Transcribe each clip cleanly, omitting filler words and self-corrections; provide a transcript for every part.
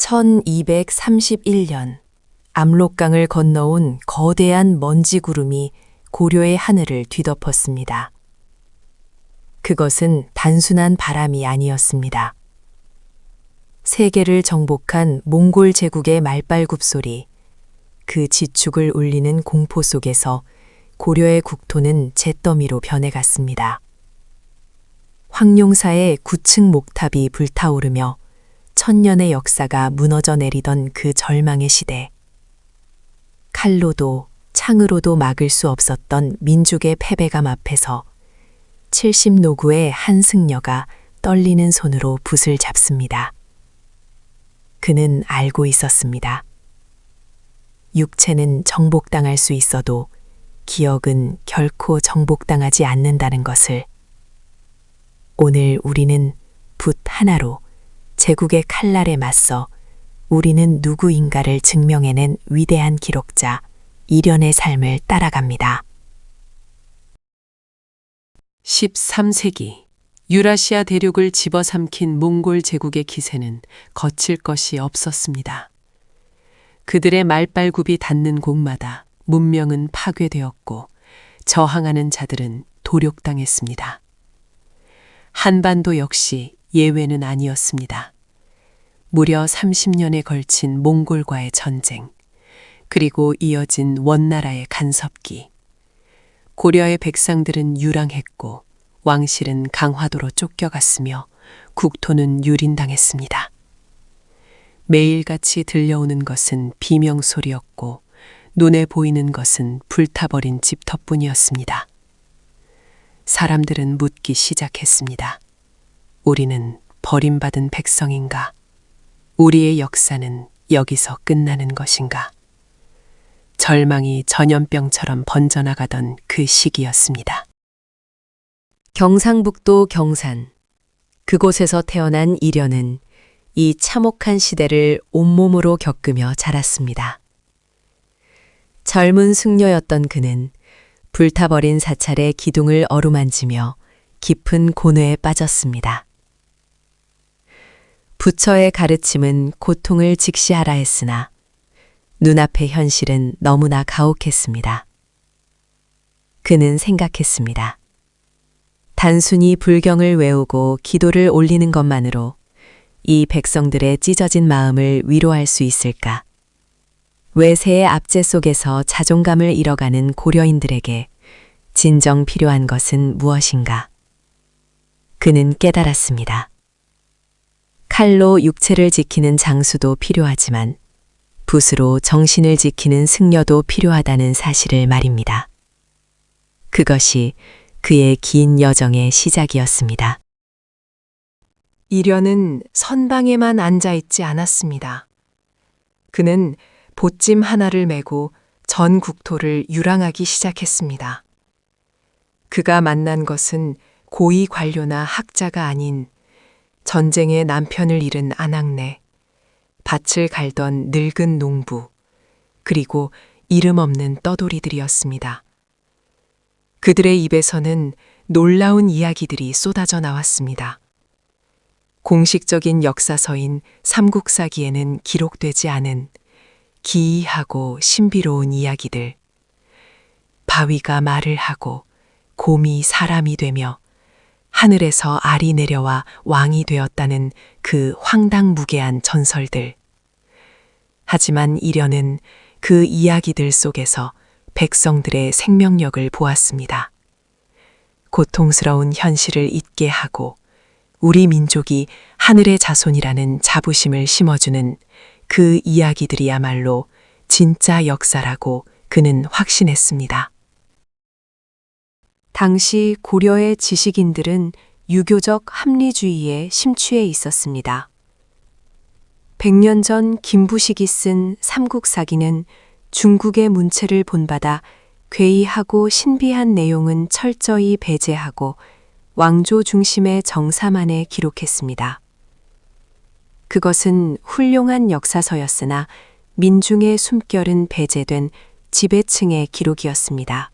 1231년 압록강을 건너온 거대한 먼지 구름이 고려의 하늘을 뒤덮었습니다. 그것은 단순한 바람이 아니었습니다. 세계를 정복한 몽골 제국의 말발굽 소리, 그 지축을 울리는 공포 속에서 고려의 국토는 잿더미로 변해갔습니다. 황룡사의 9층 목탑이 불타오르며 천년의 역사가 무너져 내리던 그 절망의 시대. 칼로도 창으로도 막을 수 없었던 민족의 패배감 앞에서 70노구의 한 승려가 떨리는 손으로 붓을 잡습니다. 그는 알고 있었습니다. 육체는 정복당할 수 있어도 기억은 결코 정복당하지 않는다는 것을. 오늘 우리는 붓 하나로 제국의 칼날에 맞서 우리는 누구인가를 증명해낸 위대한 기록자 이련의 삶을 따라갑니다. 13세기 유라시아 대륙을 집어삼킨 몽골 제국의 기세는 거칠 것이 없었습니다. 그들의 말발굽이 닿는 곳마다 문명은 파괴되었고 저항하는 자들은 도륙당했습니다. 한반도 역시 예외는 아니었습니다. 무려 30년에 걸친 몽골과의 전쟁, 그리고 이어진 원나라의 간섭기. 고려의 백성들은 유랑했고 왕실은 강화도로 쫓겨갔으며 국토는 유린당했습니다. 매일같이 들려오는 것은 비명소리였고 눈에 보이는 것은 불타버린 집터뿐이었습니다. 사람들은 묻기 시작했습니다. 우리는 버림받은 백성인가? 우리의 역사는 여기서 끝나는 것인가? 절망이 전염병처럼 번져나가던 그 시기였습니다. 경상북도 경산. 그곳에서 태어난 이련은 이 참혹한 시대를 온몸으로 겪으며 자랐습니다. 젊은 승려였던 그는 불타버린 사찰의 기둥을 어루만지며 깊은 고뇌에 빠졌습니다. 부처의 가르침은 고통을 직시하라 했으나 눈앞의 현실은 너무나 가혹했습니다. 그는 생각했습니다. 단순히 불경을 외우고 기도를 올리는 것만으로 이 백성들의 찢어진 마음을 위로할 수 있을까? 외세의 압제 속에서 자존감을 잃어가는 고려인들에게 진정 필요한 것은 무엇인가? 그는 깨달았습니다. 칼로 육체를 지키는 장수도 필요하지만 붓으로 정신을 지키는 승려도 필요하다는 사실을 말입니다. 그것이 그의 긴 여정의 시작이었습니다. 이련은 선방에만 앉아 있지 않았습니다. 그는 보찜 하나를 메고 전 국토를 유랑하기 시작했습니다. 그가 만난 것은 고위 관료나 학자가 아닌 전쟁에 남편을 잃은 아낙네, 밭을 갈던 늙은 농부, 그리고 이름 없는 떠돌이들이었습니다. 그들의 입에서는 놀라운 이야기들이 쏟아져 나왔습니다. 공식적인 역사서인 삼국사기에는 기록되지 않은 기이하고 신비로운 이야기들. 바위가 말을 하고 곰이 사람이 되며 하늘에서 알이 내려와 왕이 되었다는 그 황당무계한 전설들. 하지만 이련은 그 이야기들 속에서 백성들의 생명력을 보았습니다. 고통스러운 현실을 잊게 하고 우리 민족이 하늘의 자손이라는 자부심을 심어주는 그 이야기들이야말로 진짜 역사라고 그는 확신했습니다. 당시 고려의 지식인들은 유교적 합리주의에 심취해 있었습니다. 100년 전 김부식이 쓴 삼국사기는 중국의 문체를 본받아 괴이하고 신비한 내용은 철저히 배제하고 왕조 중심의 정사만에 기록했습니다. 그것은 훌륭한 역사서였으나 민중의 숨결은 배제된 지배층의 기록이었습니다.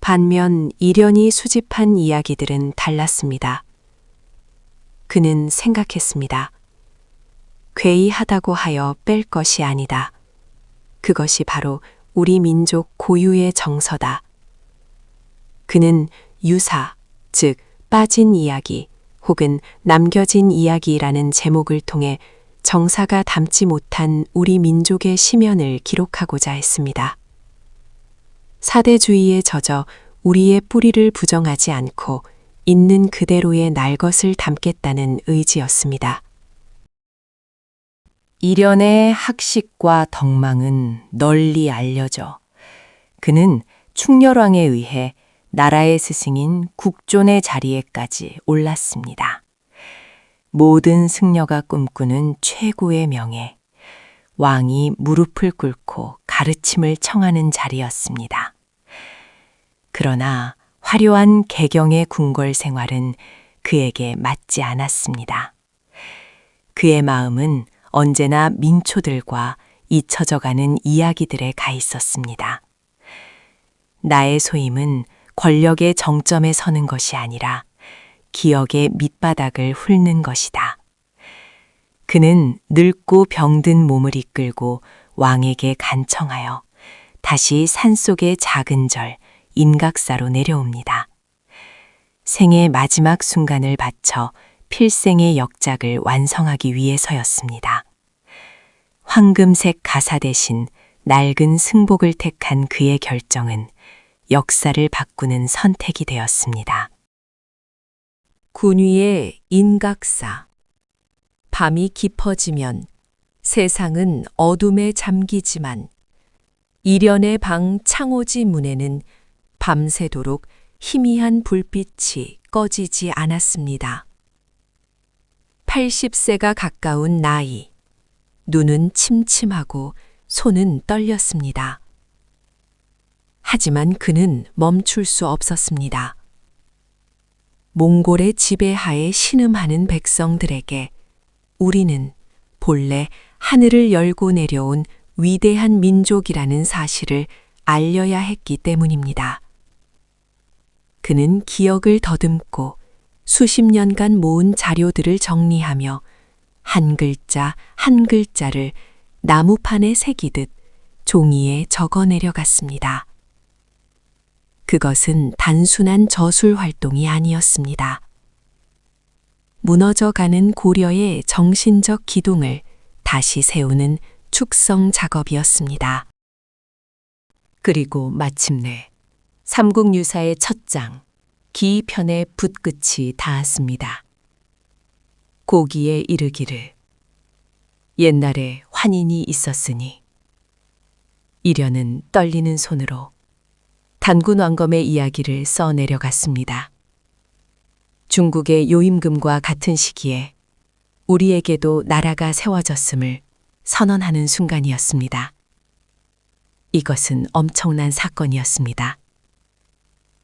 반면 이련이 수집한 이야기들은 달랐습니다. 그는 생각했습니다. 괴이하다고 하여 뺄 것이 아니다. 그것이 바로 우리 민족 고유의 정서다. 그는 유사, 즉 빠진 이야기 혹은 남겨진 이야기라는 제목을 통해 정사가 담지 못한 우리 민족의 심연을 기록하고자 했습니다. 사대주의에 젖어 우리의 뿌리를 부정하지 않고 있는 그대로의 날 것을 담겠다는 의지였습니다. 이련의 학식과 덕망은 널리 알려져 그는 충렬왕에 의해 나라의 스승인 국존의 자리에까지 올랐습니다. 모든 승려가 꿈꾸는 최고의 명예, 왕이 무릎을 꿇고 가르침을 청하는 자리였습니다. 그러나 화려한 개경의 궁궐 생활은 그에게 맞지 않았습니다. 그의 마음은 언제나 민초들과 잊혀져가는 이야기들에 가 있었습니다. 나의 소임은 권력의 정점에 서는 것이 아니라 기억의 밑바닥을 훑는 것이다. 그는 늙고 병든 몸을 이끌고 왕에게 간청하여 다시 산속의 작은 절, 인각사로 내려옵니다. 생의 마지막 순간을 바쳐 필생의 역작을 완성하기 위해서였습니다. 황금색 가사 대신 낡은 승복을 택한 그의 결정은 역사를 바꾸는 선택이 되었습니다. 군위의 인각사. 밤이 깊어지면 세상은 어둠에 잠기지만 이련의 방 창호지 문에는 밤새도록 희미한 불빛이 꺼지지 않았습니다. 80세가 가까운 나이. 눈은 침침하고 손은 떨렸습니다. 하지만 그는 멈출 수 없었습니다. 몽골의 지배하에 신음하는 백성들에게 우리는 본래 하늘을 열고 내려온 위대한 민족이라는 사실을 알려야 했기 때문입니다. 그는 기억을 더듬고 수십 년간 모은 자료들을 정리하며 한 글자 한 글자를 나무판에 새기듯 종이에 적어 내려갔습니다. 그것은 단순한 저술 활동이 아니었습니다. 무너져가는 고려의 정신적 기둥을 다시 세우는 축성 작업이었습니다. 그리고 마침내 삼국유사의 첫 장, 기편의 붓끝이 닿았습니다. 고기에 이르기를 옛날에 환인이 있었으니 이련은 떨리는 손으로 단군 왕검의 이야기를 써 내려갔습니다. 중국의 요임금과 같은 시기에 우리에게도 나라가 세워졌음을 선언하는 순간이었습니다. 이것은 엄청난 사건이었습니다.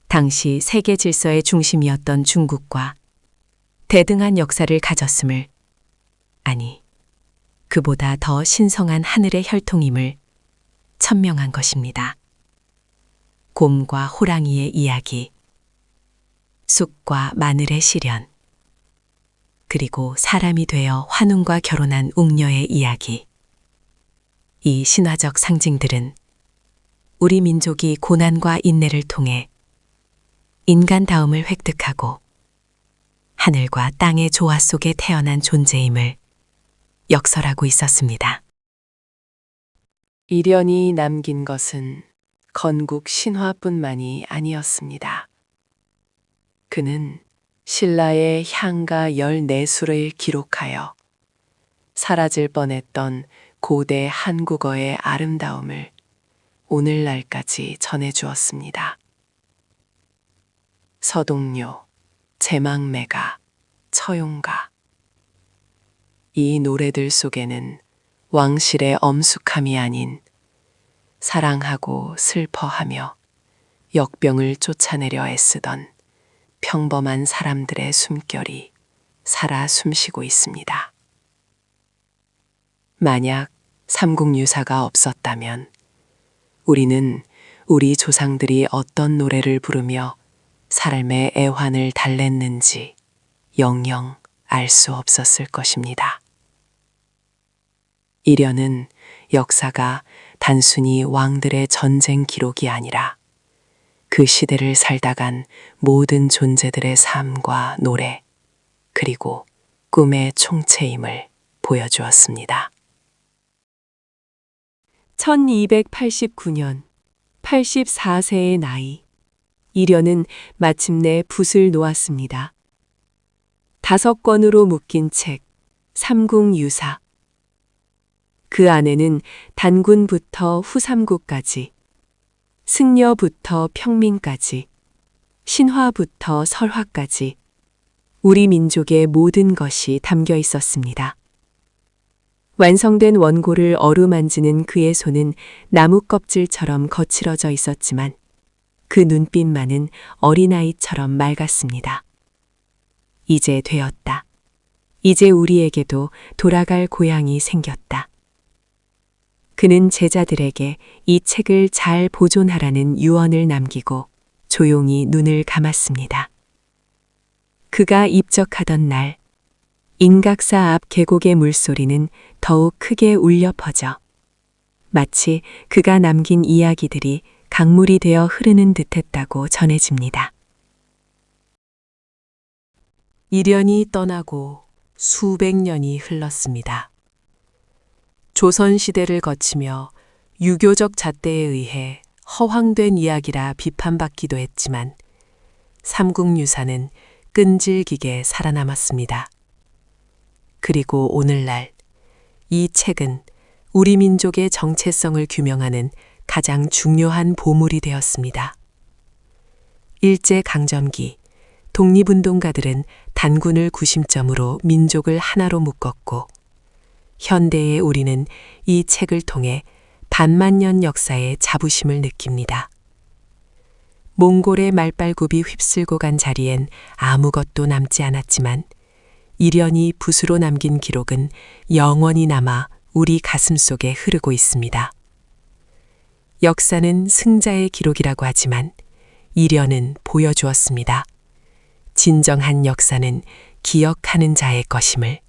당시 세계 질서의 중심이었던 중국과 대등한 역사를 가졌음을, 아니, 그보다 더 신성한 하늘의 혈통임을 천명한 것입니다. 곰과 호랑이의 이야기, 쑥과 마늘의 시련, 그리고 사람이 되어 환웅과 결혼한 웅녀의 이야기. 이 신화적 상징들은 우리 민족이 고난과 인내를 통해 인간다움을 획득하고 하늘과 땅의 조화 속에 태어난 존재임을 역설하고 있었습니다. 이련이 남긴 것은 건국 신화뿐만이 아니었습니다. 그는 신라의 향가 14수를 기록하여 사라질 뻔했던 고대 한국어의 아름다움을 오늘날까지 전해주었습니다. 서동요, 제망매가, 처용가. 이 노래들 속에는 왕실의 엄숙함이 아닌 사랑하고 슬퍼하며 역병을 쫓아내려 애쓰던 평범한 사람들의 숨결이 살아 숨쉬고 있습니다. 만약 삼국유사가 없었다면 우리는 우리 조상들이 어떤 노래를 부르며 삶의 애환을 달랬는지 영영 알 수 없었을 것입니다. 이련은 역사가 단순히 왕들의 전쟁 기록이 아니라 그 시대를 살다간 모든 존재들의 삶과 노래, 그리고 꿈의 총체임을 보여주었습니다. 1289년 84세의 나이, 이련은 마침내 붓을 놓았습니다. 5권으로 묶인 책, 삼국유사. 그 안에는 단군부터 후삼국까지, 승려부터 평민까지, 신화부터 설화까지 우리 민족의 모든 것이 담겨 있었습니다. 완성된 원고를 어루만지는 그의 손은 나무 껍질처럼 거칠어져 있었지만 그 눈빛만은 어린아이처럼 맑았습니다. 이제 되었다. 이제 우리에게도 돌아갈 고향이 생겼다. 그는 제자들에게 이 책을 잘 보존하라는 유언을 남기고 조용히 눈을 감았습니다. 그가 입적하던 날, 인각사 앞 계곡의 물소리는 더욱 크게 울려 퍼져 마치 그가 남긴 이야기들이 강물이 되어 흐르는 듯했다고 전해집니다. 이련이 떠나고 수백 년이 흘렀습니다. 조선시대를 거치며 유교적 잣대에 의해 허황된 이야기라 비판받기도 했지만 삼국유사는 끈질기게 살아남았습니다. 그리고 오늘날 이 책은 우리 민족의 정체성을 규명하는 가장 중요한 보물이 되었습니다. 일제강점기 독립운동가들은 단군을 구심점으로 민족을 하나로 묶었고 현대의 우리는 이 책을 통해 반만년 역사의 자부심을 느낍니다. 몽골의 말발굽이 휩쓸고 간 자리엔 아무것도 남지 않았지만 이련이 붓으로 남긴 기록은 영원히 남아 우리 가슴 속에 흐르고 있습니다. 역사는 승자의 기록이라고 하지만 이련은 보여주었습니다. 진정한 역사는 기억하는 자의 것임을.